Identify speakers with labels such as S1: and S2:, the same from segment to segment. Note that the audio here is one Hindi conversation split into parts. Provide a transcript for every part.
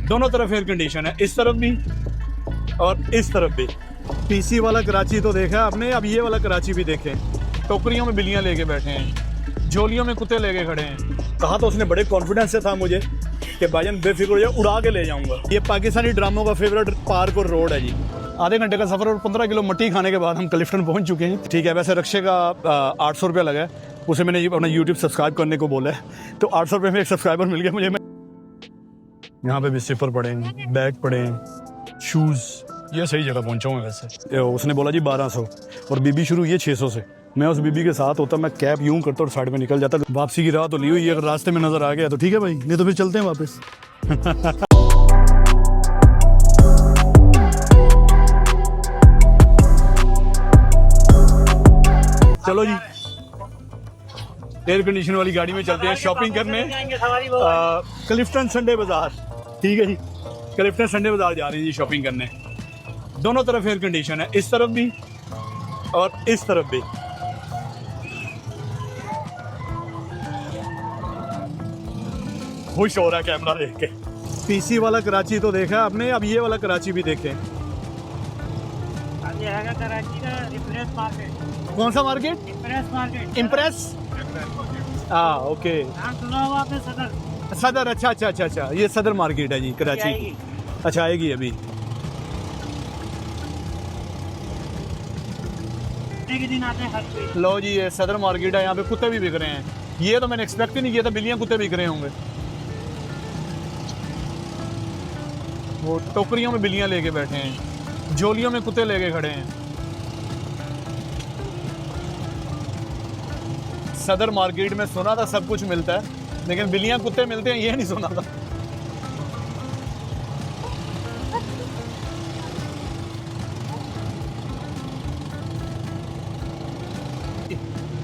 S1: दोनों तरफ एयर कंडीशन है, इस तरफ भी और इस तरफ भी। पीसी वाला कराची तो देखा आपने, अब ये वाला कराची भी देखें। टोकरियों में बिल्लियाँ लेके बैठे हैं, झोलियों में कुत्ते लेके खड़े हैं। कहा तो उसने बड़े कॉन्फिडेंस से था मुझे कि भाईजान बेफिक्र हो जाए, उड़ा के ले जाऊंगा। ये पाकिस्तानी ड्रामों का फेवरेट पार्क और रोड है जी। आधे घंटे का सफ़र और 15 किलो मट्टी खाने के बाद हम क्लिफ्टन पहुंच चुके हैं। ठीक है, वैसे रक्शे का 800 रुपया लगा है, उसे मैंने अपना यूट्यूब सब्सक्राइब करने को बोला है, तो 800 रुपये में एक सब्सक्राइबर मिल गया मुझे। यहाँ पे भी स्लीपर पड़े हैं, बैग पड़े हैं, शूज़। ये सही जगह पहुँचा हूँ वैसे। उसने बोला जी 1200 और बीबी शुरू हुई है 600 से। मैं उस बीबी के साथ होता, मैं कैब यूं करता और साइड में निकल जाता। वापसी की राह तो ली हुई है, अगर रास्ते में नजर आ गया तो ठीक है भाई, नहीं तो फिर चलते हैं वापस। चलो जी, एयर कंडीशन वाली गाड़ी में चलते हैं शॉपिंग करने। क्लिफ्टन संडे बाजार, ठीक है जी, क्लिफ्टन संडे बाजार जा रही है जी शॉपिंग करने। दोनों तरफ एयर कंडीशन है, इस तरफ भी और इस तरफ भी। खुश हो रहा है कैमरा देख के। पीसी वाला कराची तो देखा आपने, अब ये वाला कराची भी देखें।
S2: कराची का इम्प्रेस मार्केट।
S1: कौन सा मार्केट?
S2: Impress market.
S1: इम्प्रेस, हाँ ओके।
S2: नाम सुना हुआ आपने? सदर।
S1: सदर, अच्छा अच्छा अच्छा अच्छा, ये सदर मार्केट है जी कराची की। अच्छा, आएगी अभी।
S2: के दिन आते हैं।
S1: लो जी, ये सदर मार्केट है, यहाँ पे कुत्ते भी बिक रहे हैं। ये तो मैंने एक्सपेक्ट ही नहीं किया था, बिल्लियाँ कुत्ते बिक रहे होंगे। वो टोकरियों में बिल्लियाँ लेके बैठे हैं, झोलियों में कुत्ते लेके खड़े हैं। सदर मार्केट में सुना था सब कुछ मिलता है, लेकिन बिल्लियाँ कुत्ते मिलते हैं ये नहीं सुना था।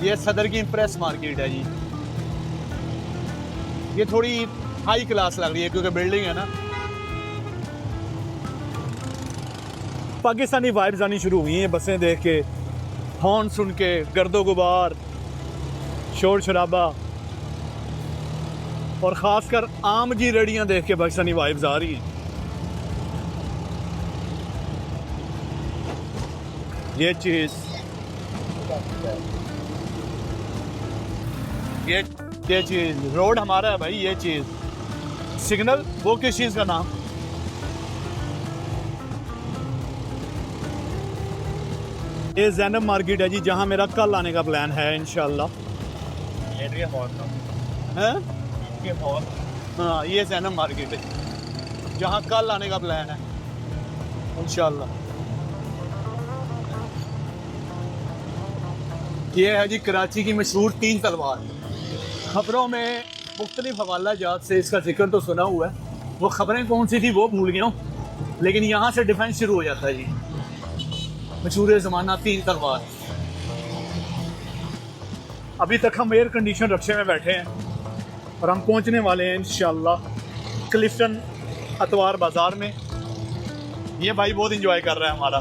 S1: ये सदर की इम्प्रेस मार्केट है जी। ये थोड़ी हाई क्लास लग रही है क्योंकि बिल्डिंग है ना। पाकिस्तानी वाइब्स आनी शुरू हुई हैं बसें देख के, हॉर्न सुन के, गर्दो गुबार, शोर शराबा, और ख़ासकर आम की रेड़ियाँ देख के पाकिस्तानी वाइब्स आ रही हैं। ये चीज़, ये चीज़ रोड हमारा है भाई। ये चीज़ सिग्नल, वो किस चीज़ का नाम? ये ज़ैनब मार्केट है जी, जहाँ मेरा कल आने का प्लान है इंशाल्लाह। हाँ, ये ज़ैनब मार्केट है जहाँ कल आने का प्लान है इंशाल्लाह। ये है जी कराची की मशहूर 3 तलवार। खबरों में मुख्तलिफ हवाला जात से इसका जिक्र तो सुना हुआ है, वो खबरें कौन सी थी वो भूल गया हूँ, लेकिन यहाँ से डिफेंस शुरू हो जाता है जी। मशहूर ज़माना 3 तलवार। अभी तक हम एयर कंडीशन रक्शे में बैठे हैं और हम पहुँचने वाले हैं इंशाल्लाह क्लिफ्टन अतवार बाज़ार में। ये भाई बहुत इंजॉय कर रहा है हमारा।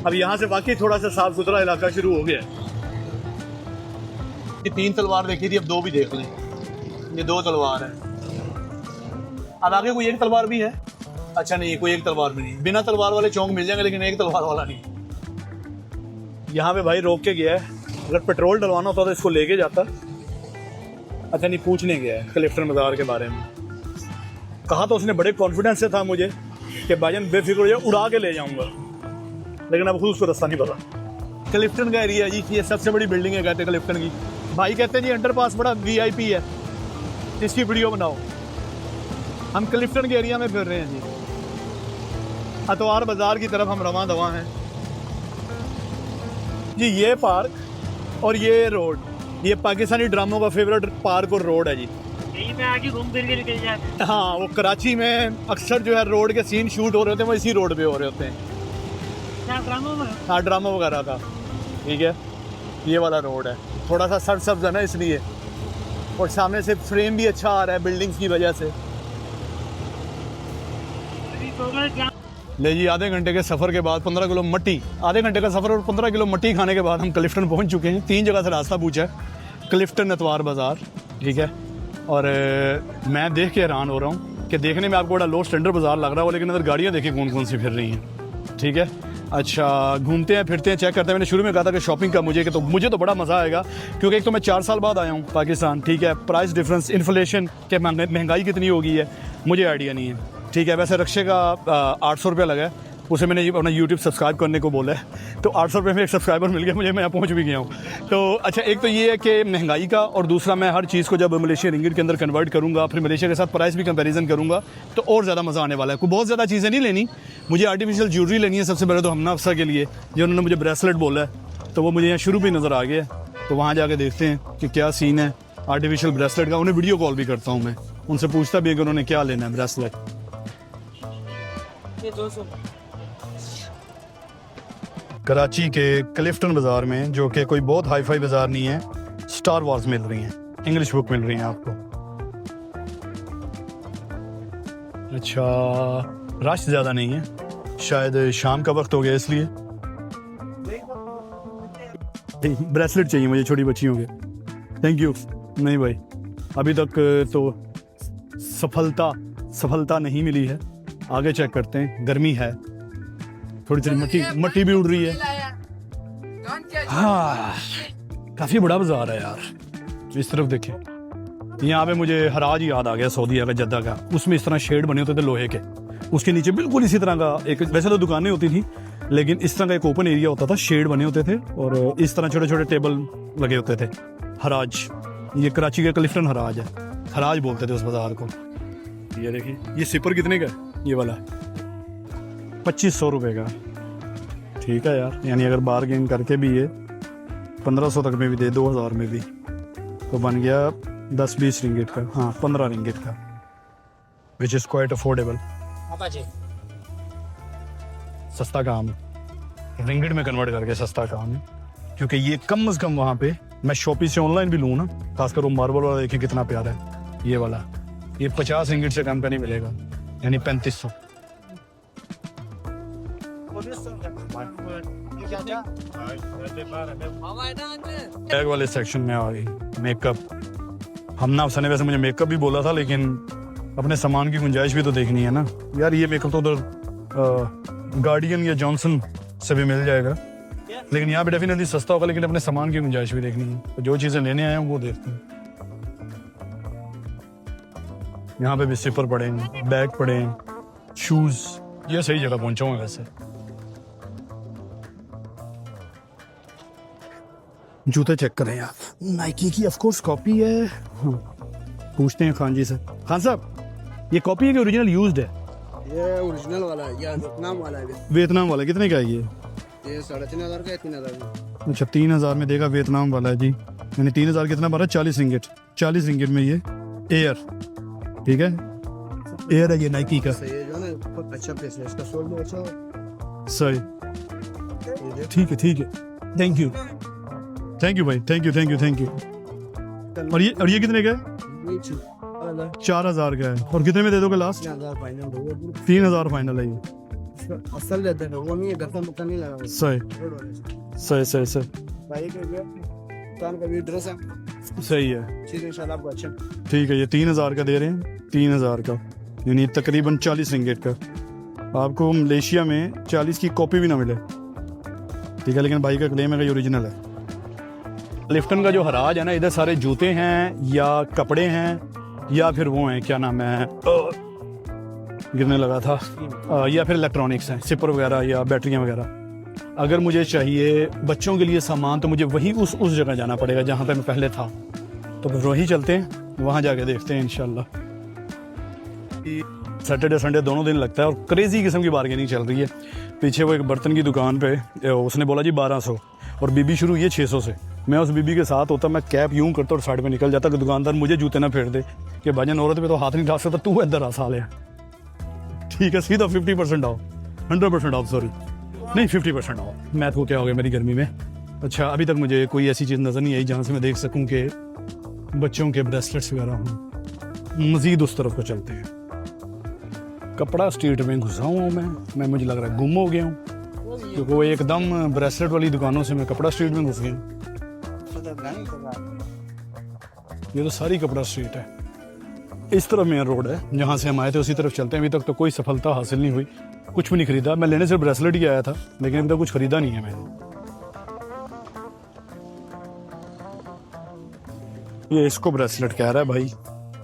S1: अब यहाँ से वाकई थोड़ा सा साफ सुथरा इलाका शुरू हो गया है। ये 3 तलवार देखी थी, अब 2 भी देख लें। ये 2 तलवार है। अब आगे कोई एक तलवार भी है? अच्छा नहीं, कोई एक तलवार भी नहीं। बिना तलवार वाले चौक मिल जाएंगे लेकिन एक तलवार वाला नहीं। यहाँ पे भाई रोक के गया है, अगर पेट्रोल डलवाना होता तो इसको लेके जाता। अच्छा नहीं, पूछने गया है क्लिफ्टन बाजार के बारे में। कहा तो उसने बड़े कॉन्फिडेंस से था मुझे कि भाईजान बेफिक्र हो जाए, उड़ा के ले जाऊँगा, लेकिन अब खुद उसको रास्ता नहीं पता। क्लिफ्टन का एरिया जी, ये सबसे बड़ी बिल्डिंग है कहते हैं क्लिफ्टन की। भाई कहते हैं जी अंडरपास बड़ा VIP है, इसकी वीडियो बनाओ। हम क्लिफ्टन के एरिया में फिर रहे हैं जी, अतवार बाज़ार की तरफ हम रवां दवा हैं जी। ये पार्क और ये रोड, ये पाकिस्तानी ड्रामों का फेवरेट पार्क और रोड है जी।
S2: यहीं पे आके घूम फिर के निकल जाते।
S1: हाँ, वो कराची में अक्सर जो है रोड के सीन शूट हो रहे होते हैं, वो इसी रोड पे हो रहे होते हैं। हाँ, ड्रामा वगैरह का। ठीक है, ये वाला रोड है, थोड़ा सा सरसब्ज है ना इसलिए, और सामने से फ्रेम भी अच्छा आ रहा है बिल्डिंग्स की वजह से। ले जी, आधे घंटे के सफ़र के बाद 15 किलो मट्टी, आधे घंटे का सफ़र और 15 किलो मट्टी खाने के बाद हम क्लिफ्टन पहुंच चुके हैं। 3 जगह से रास्ता पूछा है, क्लिफ्टन अतवार बाज़ार, ठीक है, और मैं देख के हैरान हो रहा हूँ कि देखने में आपको बड़ा लो स्टैंडर्ड बाज़ार लग रहा हो, लेकिन अंदर गाड़ियाँ देखिए कौन कौन सी फिर रही हैं। ठीक है, अच्छा घूमते हैं फिरते हैं, चेक करते हैं। मैंने शुरू में कहा था कि शॉपिंग का मुझे तो बड़ा मज़ा आएगा, क्योंकि एक तो मैं 4 साल बाद आया हूँ पाकिस्तान। ठीक है, प्राइस डिफरेंस, इन्फ्लेशन के महंगाई कितनी हो गई है मुझे आइडिया नहीं है। ठीक है, वैसे रक्शे का 800 रुपये लगा है, उसे मैंने अपना यूट्यूब सब्सक्राइब करने को बोला है, तो 800 रुपये में एक सब्सक्राइबर मिल गया मुझे, मैं यहाँ पहुँच भी गया हूँ। तो अच्छा, एक तो ये है कि महंगाई का, और दूसरा मैं हर चीज़ को जब मलेशिया रिंगिट के अंदर कन्वर्ट करूँगा, फिर मलेशिया के साथ प्राइस भी कंपैरिजन करूँगा, तो और ज़्यादा मज़ा आने वाला है। कोई बहुत ज़्यादा चीज़ें नहीं लेनी मुझे, आर्टिफिशियल ज्वेलरी लेनी है सबसे पहले तो हमना अफसा के लिए, जो उन्होंने मुझे ब्रेसलेट बोला है, तो वो मुझे यहाँ शुरू में नज़र आ गया, तो वहाँ जाके देखते हैं कि क्या सीन है आर्टिफिशियल ब्रेसलेट का। उन्हें वीडियो कॉल भी करता हूँ मैं, उनसे पूछता भी है कि उन्होंने क्या लेना है ब्रेसलेट।
S2: ये 200
S1: कराची के क्लिफ्टन बाज़ार में, जो कि कोई बहुत हाई फाई बाज़ार नहीं है, स्टार वॉर्स मिल रही हैं, इंग्लिश बुक मिल रही हैं आपको। अच्छा, रश ज़्यादा नहीं है, शायद शाम का वक्त हो गया इसलिए। ब्रेसलेट चाहिए मुझे छोटी बच्चियों के। Thank you. नहीं भाई, अभी तक तो सफलता नहीं मिली है, आगे चेक करते हैं। गर्मी है, थोड़ी थोड़ी मट्टी भी उड़ रही है। हाँ, काफ़ी बड़ा बाजार है यार। इस तरफ देखें, यहाँ पे मुझे हराज याद आ गया, सऊदीया का, जद्दा का। उसमें इस तरह शेड बने होते थे लोहे के, उसके नीचे बिल्कुल इसी तरह का एक, वैसे तो दुकानें होती थी लेकिन इस तरह का एक ओपन एरिया होता था, शेड बने होते थे और इस तरह छोटे छोटे टेबल लगे होते थे। हराज, ये कराची का क्लिफ्टन हराज है, हराज बोलते थे उस बाजार को। ये देखिए, ये सिपर कितने का है? ये वाला 2500 रुपये का। ठीक है यार, यानी अगर बारगेन करके भी ये 1500 तक में भी दे, 2000 में भी, तो बन गया 10-20 रिंगिट का, हाँ 15 रिंगिट का, विच इज़ क्वाइट अफोर्डेबल। सस्ता काम है, रिंगिट में कन्वर्ट करके सस्ता काम है, क्योंकि ये कम से कम वहाँ पे मैं शॉपी से ऑनलाइन भी लूँ ना, खासकर वो मार्बल वाला देखिए कितना प्यारा है ये वाला, ये 50 रिंगिट से कम का नहीं मिलेगा, यानी 3500। बैग वाले सेक्शन में आ गई मेकअप। हमना अफसा ने वैसे मुझे मेकअप भी बोला था, लेकिन अपने सामान की गुंजाइश भी तो देखनी है ना यार। ये मेकअप तो उधर गार्डियन या जॉनसन से भी मिल जाएगा, लेकिन यहाँ पे डेफिनेटली सस्ता होगा, लेकिन अपने सामान की गुंजाइश भी देखनी है। तो जो चीज़ें लेने आए हैं वो देखते हैं। यहाँ पे भी सिपर पड़े हैं, बैग पड़े हैं, शूज़। ये सही जगह पहुँचा हूँ वैसे। जूते चेक करें यार, नाइकी की ऑफ कोर्स कॉपी है। पूछते हैं खान जी से। खान साहब, ये कॉपी है कि ओरिजिनल यूज्ड है?
S3: ये ओरिजिनल वाला है, या वियतनाम वाला है।
S1: वियतनाम वाला कितने का है ये?
S3: 3500 का, 3000 का।
S1: अच्छा, 3000 में देगा, वियतनाम वाला है जी। यानी 3000 कितना बना? 40 रिंगिट। 40 रिंगिट में ये एयर, ठीक है, एयर है ये नाइकी का।
S3: सही है, जो ना बहुत अच्छा पीस है, इसका सोल भी अच्छा है।
S1: सही, ठीक है ठीक है, थैंक यू भाई, थैंक यू। और ये कितने का है? 4000 का है। और कितने में दे दोगे लास्ट?
S3: 3000 फाइनल होगा।
S1: 3000 फाइनल है ये।
S3: असल लेते हैं वो, नहीं है गत्ता मुक्ता नहीं लगा।
S1: सही।
S3: भाई के लिए दुकान का भी ड्रेस है,
S1: सही है,
S3: चीज़ इंशाल्लाह आपको अच्छा।
S1: ठीक है। ये 3000 का दे रहे हैं, 3000 का, यानी तकरीबन 40 रिंगिट का। आपको मलेशिया में 40 की कॉपी भी ना मिले, ठीक है, लेकिन भाई का क्लेम है कि ये ओरिजिनल है। क्लिफ्टन का जो हराज है ना, इधर सारे जूते हैं या कपड़े हैं या फिर वो हैं, क्या नाम है, गिरने लगा था, या फिर इलेक्ट्रॉनिक्स हैं, सिपर वगैरह या बैटरियां वगैरह। अगर मुझे चाहिए बच्चों के लिए सामान, तो मुझे वही उस जगह जाना पड़ेगा जहाँ पे मैं पहले था। तो फिर वहीं चलते हैं, वहाँ जाके देखते हैं इंशाल्लाह। सैटरडे संडे दोनों दिन लगता है और क्रेजी किस्म की बार्गेनिंग चल रही है। पीछे वो एक बर्तन की दुकान पे उसने बोला जी 1200, और बीबी शुरू हुई है 600 से। मैं उस बीबी के साथ होता, मैं कैप यूं करता और साइड में निकल जाता कि दुकानदार मुझे जूते ना फेर दे कि भाईजान औरत पे तो हाथ नहीं डाल सकता, तू इधर आ साले। ठीक है, सीधा 50% ऑफ, 100% ऑफ, सॉरी नहीं 50% ऑफ। मैथ को क्या हो गया मेरी गर्मी में। अच्छा, अभी तक मुझे कोई ऐसी चीज़ नज़र नहीं आई जहाँ से मैं देख सकूँ कि बच्चों के ब्रेसलेट्स वगैरह हों। मज़ीद उस तरफ को चलते हैं। कपड़ा स्ट्रीट में घुसा हुआ हूँ मैं मुझे लग रहा है गुम हो गया हूँ, क्योंकि वो एकदम ब्रेसलेट वाली दुकानों से मैं कपड़ा स्ट्रीट में घुस गया। ये तो सारी कपड़ा स्ट्रीट है। इस तरफ मेन रोड है जहाँ से हम आए थे, उसी तरफ चलते हैं। अभी तक तो कोई सफलता हासिल नहीं हुई, कुछ भी नहीं खरीदा। मैं लेने सिर्फ ब्रेसलेट ही आया था, लेकिन अभी तक कुछ खरीदा नहीं है मैंने। ये इसको ब्रेसलेट कह रहा है भाई,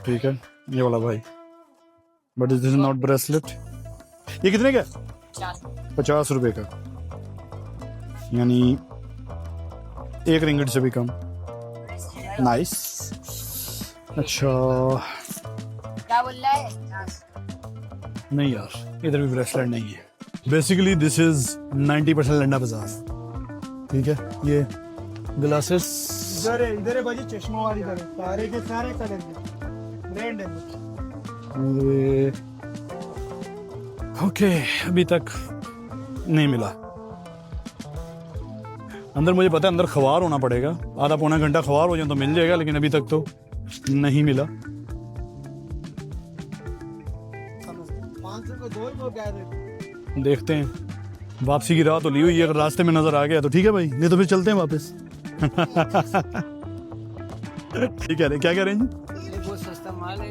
S1: ठीक है, ये वाला भाई, but this is not bracelet. ये कितने का? 50 रुपए का, यानी 1 रिंगिट से भी कम। नाइस। अच्छा
S4: क्या बोल रहा है?
S1: नहीं यार, इधर भी ब्रेसलेट नहीं है। बेसिकली दिस इज 90% लंडा बाजार, ठीक है। ये ग्लासेस
S3: इधर है भाजी, चश्मा वाली इधर है, सारे के सारे कलर के ब्रांड है।
S1: ओके, अभी तक नहीं मिला। अंदर मुझे पता है अंदर खवार होना पड़ेगा, आधा पौना घंटा खवार हो जाए तो मिल जाएगा, लेकिन अभी तक तो नहीं मिला।
S3: 500 का 2 ही कह रहे।
S1: देखते हैं, वापसी की राह तो ली हुई है, अगर रास्ते में नजर आ गया तो ठीक है भाई, नहीं तो फिर चलते हैं वापस। ठीक है, क्या कह रहे हैं जी?
S4: ये बहुत सस्ता माल है।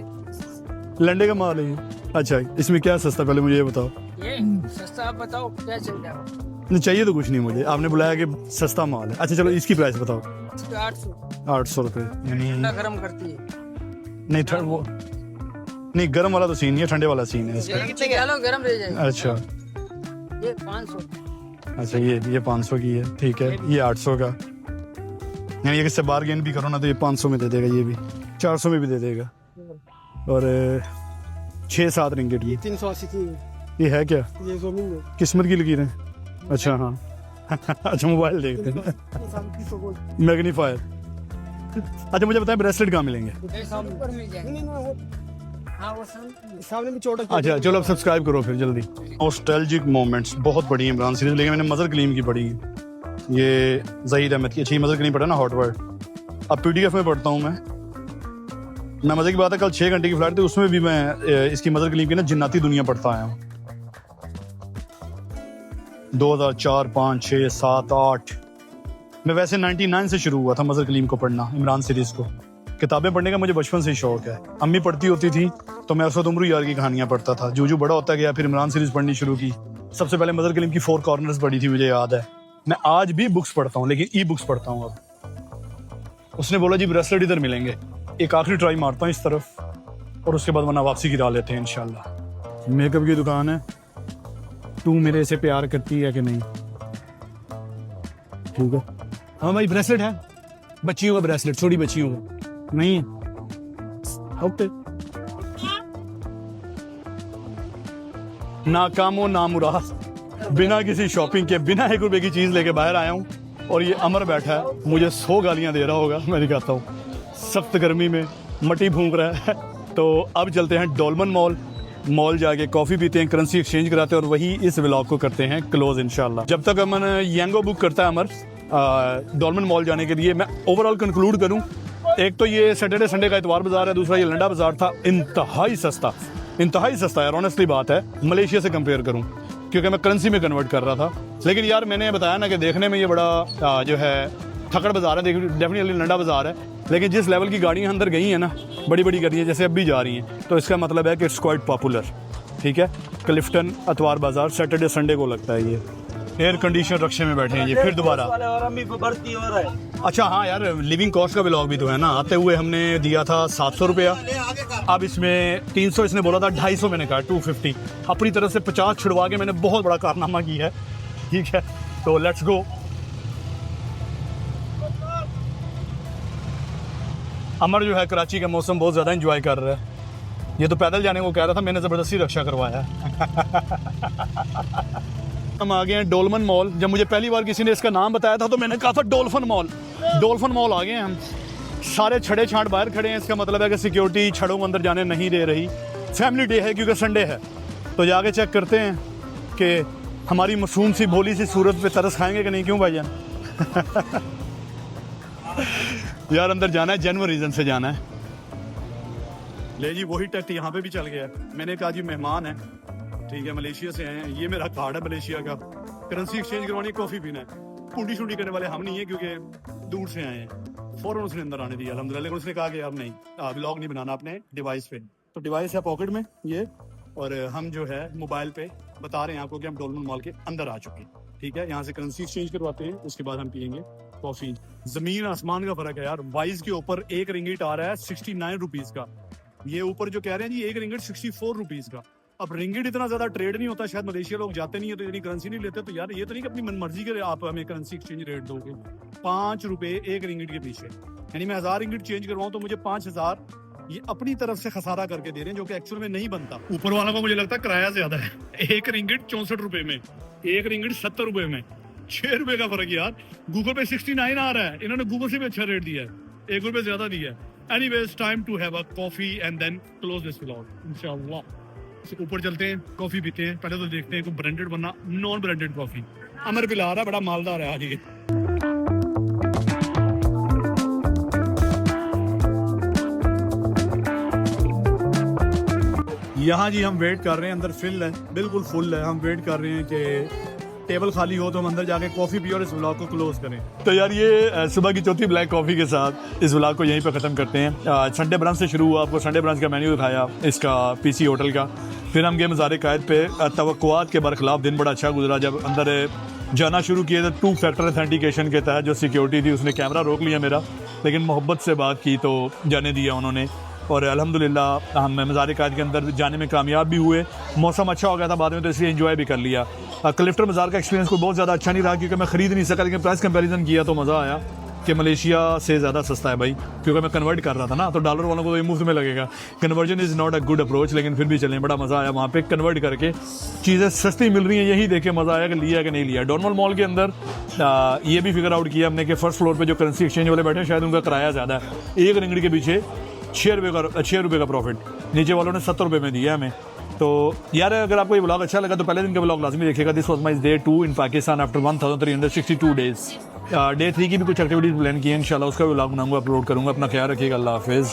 S1: लंडे का माल है ये? अच्छा, इसमें क्या सस्ता, पहले मुझे ये बताओ।
S4: ये सस्ता आप बताओ क्या चल रहा है?
S1: नहीं चाहिए तो कुछ नहीं मुझे, आपने बुलाया कि सस्ता माल है। अच्छा चलो, इसकी प्राइस बताओ।
S4: 800
S1: 800 रुपये, यानी
S4: गरम करती है।
S1: नहीं वो नहीं, गर्म वाला तो सीन नहीं है, ठंडे वाला सीन है इसका।
S4: कितने डालो गरम रह जाएगा।
S1: अच्छा
S4: ये 500।
S1: अच्छा, ये 500 की है, ठीक है। ये 800 का, यानी इससे बार्गेन भी करो ना तो ये 500 में दे देगा, ये भी 400 में भी दे देगा। और 6-7 रिंगिट की
S3: 380 की
S1: ये है क्या?
S3: ये ज़मीन में
S1: किस्मत की लकीर है। अच्छा हाँ। अच्छा, मोबाइल देखते हैं, मैग्नीफायर। अच्छा मुझे बताएं, ब्रेसलेट कहाँ मिलेंगे?
S4: ऊपर मिल जाएगा। हाँ वो
S3: सामने भी छोटा।
S1: अच्छा चलो, अब सब्सक्राइब करो फिर जल्दी। नॉस्टैल्जिक मोमेंट्स बहुत बड़ी है इमरान सीरीज, लेकिन मैंने मजर कलीम की पढ़ी है, ये ज़हीर अहमद की। अच्छी मजर कलीम पढ़ा ना, हॉट वर्ड। अब PDF में पढ़ता हूँ मैं मजे की बात है, कल 6 घंटे की फ्लाइट थी, उसमें भी मैं इसकी मजर कलीम की ना जिन्नाती दुनिया पढ़ता आया हूँ। 2004, 5, 6, 7, 8 मैं वैसे 99 से शुरू हुआ था मजर कलीम को पढ़ना, इमरान सीरीज को। किताबें पढ़ने का मुझे बचपन से ही शौक है। अम्मी पढ़ती होती थी तो मैं असद उमरू यार की कहानियां पढ़ता था। जो बड़ा होता गया, फिर इमरान सीरीज पढ़नी शुरू की। सबसे पहले मजर कलीम की 4 कॉर्नर्स पढ़ी थी, मुझे याद है। मैं आज भी बुक्स पढ़ता हूँ, लेकिन ई-बुक्स पढ़ता हूँ अब। उसने बोला जी ब्रेसलेट इधर मिलेंगे, एक आखिरी ट्राई मारता हूँ इस तरफ, और उसके बाद वरना वापसी गिरा लेते हैं इंशाल्लाह। मेकअप की दुकान है। तू मेरे से प्यार करती है कि नहीं? ठीक है। हाँ भाई, ब्रेसलेट है, बच्चियों का ब्रेसलेट, छोटी बच्चियों का नहीं है। ओके, नाकामो नामुराद, बिना किसी शॉपिंग के, बिना 1 रुपए की चीज लेके बाहर आया हूँ, और ये अमर बैठा है, मुझे 100 गालियां दे रहा होगा। मैं दिखाता हूँ, सख्त गर्मी में मट्टी फूंक रहा है। तो अब चलते हैं डोलमन मॉल जाके कॉफ़ी पीते हैं, करेंसी एक्सचेंज कराते हैं, और वही इस व्लॉग को करते हैं क्लोज इंशाल्लाह। जब तक अमन यंगो बुक करता है अमर डोलमन मॉल जाने के लिए, मैं ओवरऑल कंक्लूड करूं, एक तो ये सैटरडे संडे का इतवार बाजार है, दूसरा ये लंडा बाजार था। इंतहाई सस्ता यार, ऑनेस्टली बात है, मलेशिया से कंपेयर करूं, क्योंकि मैं करेंसी में कन्वर्ट कर रहा था। लेकिन यार मैंने बताया ना कि देखने में ये बड़ा जो है थकड़ बाजार है, डेफिनेटली लंडा बाजार है, लेकिन जिस लेवल की गाड़ियाँ अंदर गई हैं ना, बड़ी बड़ी गाड़ियाँ जैसे अब भी जा रही हैं, तो इसका मतलब है कि इट्स क्वाइट पॉपुलर। ठीक है, क्लिफ्टन अतवार बाजार सैटरडे संडे को लगता है ये। एयर कंडीशन रक्शे में बैठे हैं ये फिर दोबारा। अच्छा हाँ यार, लिविंग कॉस्ट का व्लॉग भी तो है ना। आते हुए हमने दिया था 700 रुपया, अब इसमें 300, इसने बोला था 250, मैंने कहा 250। अपनी तरफ से 50 छुड़वा के मैंने बहुत बड़ा कारनामा किया है। ठीक है, तो लेट्स गो। अमर जो है कराची का मौसम बहुत ज़्यादा एंजॉय कर रहा है। ये तो पैदल जाने को कह रहा था, मैंने ज़बरदस्ती रक्षा करवाया। हम आ गए हैं डोलमन मॉल। जब मुझे पहली बार किसी ने इसका नाम बताया था तो मैंने कहा था डोल्फिन मॉल आ गए हैं हम। सारे छड़े छांट बाहर खड़े हैं, इसका मतलब है कि सिक्योरिटी छड़ों को अंदर जाने नहीं दे रही। फैमिली डे है क्योंकि संडे है, तो जाके चेक करते हैं कि हमारी मासूम सी भोली सी सूरत पे तरस खाएंगे कि नहीं। क्यों भाईजान? यार अंदर जाना है, जेन्युइन रीजन से जाना है। ले जी, वही टेस्ट यहाँ पे भी चल गया। मैंने कहा जी मेहमान है, ठीक है, मलेशिया से आए हैं, ये मेरा कार्ड है मलेशिया का, करेंसी एक्सचेंज करवानी, कॉफ़ी पीना है। पुंडी शुंडी करने वाले हम नहीं है क्योंकि दूर से आए हैं। फौरन उसने अंदर आने दिया अल्हम्दुलिल्लाह, लेकिन उसने कहा कि अब नहीं, व्लॉग नहीं बनाना अपने डिवाइस पे, तो डिवाइस है पॉकेट में ये, और हम जो है मोबाइल पे बता रहे हैं आपको कि हम डॉल्फिन मॉल के अंदर आ चुके हैं। ठीक है, यहाँ से करेंसी एक्सचेंज करवाते हैं, उसके बाद हम पियेंगे कॉफी। जमीन आसमान का फर्क है यार। वाइज के ऊपर 1 रिंगिट आ रहा है 69 रुपीज का। ये ऊपर जो कह रहे हैं जी 1 रिंगिट 64 रुपीज का। अब रिंगिट इतना ज्यादा ट्रेड नहीं होता, शायद मलेशिया लोग जाते नहीं है तो इतनी करेंसी नहीं लेते। तो यार ये तो नहीं कि अपनी मनमर्जी के आप हमें करेंसी एक्सचेंज रेट दोगे। 5 रुपए 1 रिंगिट के पीछे, यानी मैं 1000 रिंगिट चेंज करवाऊं तो मुझे 5000 ये अपनी तरफ से खसारा करके दे रहे हैं, जो कि एक्चुअल में नहीं बनता। ऊपर वालों को मुझे लगता है किराया ज्यादा है। 1 रिंगिट 64 रुपए में, 1 रिंगिट 70 रुपए में, 6 रुपए का फर्क यार। गूगल पे 69 आ रहा है, इन्होंने गूगल से भी अच्छा रेट दिया है, 1 रुपए ज्यादा दिया है। Anyways time to have a coffee and then close this vlog इंशाल्लाह। ऊपर चलते हैं, कॉफी पीते हैं। पहले तो देखते हैं कोई ब्रांडेड वरना नॉन ब्रांडेड कॉफी। अमर पिला रहा है, बड़ा मालदार है आज ये। यहाँ जी हम वेट कर रहे हैं, अंदर फिल है, बिल्कुल फुल है। हम वेट कर रहे हैं कि टेबल खाली हो तो हम अंदर जाके कॉफी पिए और इस व्लॉग को क्लोज करें। तो यार ये सुबह की चौथी ब्लैक कॉफी के साथ इस व्लॉग को यहीं पे ख़त्म करते हैं। संडे ब्रंच से शुरू हुआ, आपको संडे ब्रंच का मेन्यू दिखाया इसका पीसी होटल का। फिर हम गए मज़ार कायद पे। तवक्कुआत के बरखिलाफ दिन बड़ा अच्छा गुजरा। जब अंदर जाना शुरू किया तो 2 फैक्टर ऑथेंटिकेशन के तहत जो सिक्योरिटी थी उसने कैमरा रोक लिया मेरा, लेकिन मोहब्बत से बात की तो जाने दिया उन्होंने। और अल्हम्दुलिल्लाह हम मज़ार कायद के अंदर जाने में कामयाब भी हुए। मौसम अच्छा हो गया था बाद में, तो इसलिए एंजॉय भी कर लिया। क्लिफ्टन मज़ार का एक्सपीरियंस कोई बहुत ज़्यादा अच्छा नहीं रहा, क्योंकि मैं ख़रीद नहीं सका, लेकिन प्राइस कंपैरिजन किया तो मज़ा आया कि मलेशिया से ज़्यादा सस्ता है भाई। क्योंकि मैं कन्वर्ट कर रहा था ना, तो डॉलर वालों को तो ये मुफ्त में लगेगा। Conversion is not a good approach, लेकिन फिर भी चलें, बड़ा मज़ा आया वहाँ पे कन्वर्ट करके। चीज़ें सस्ती मिल रही हैं, यही देख के मज़ा आया कि लिया कि नहीं लिया। डॉर्मल मॉल के अंदर ये भी फिगर आउट किया हमने कि फर्स्ट फ्लोर पर जो करेंसी एक्सचेंज वाले बैठे हैं शायद उनका किराया ज़्यादा है। 1 रिंगिट के पीछे 6 रुपये का प्रॉफिट, नीचे वालों ने 70 रुपये में दिया हमें। तो यार अगर आपको ये व्लॉग अच्छा लगा तो पहले दिन का व्लॉग लाजमी देखिएगा। This was my day 2 in Pakistan after 1362 days. Day 3 की भी कुछ एक्टिविटीज़ प्लान की हैं, इंशाल्लाह उसका भी व्लॉग बनाऊंगा, अपलोड करूंगा। अपना ख्याल रखिएगा, अल्लाह हाफिज़।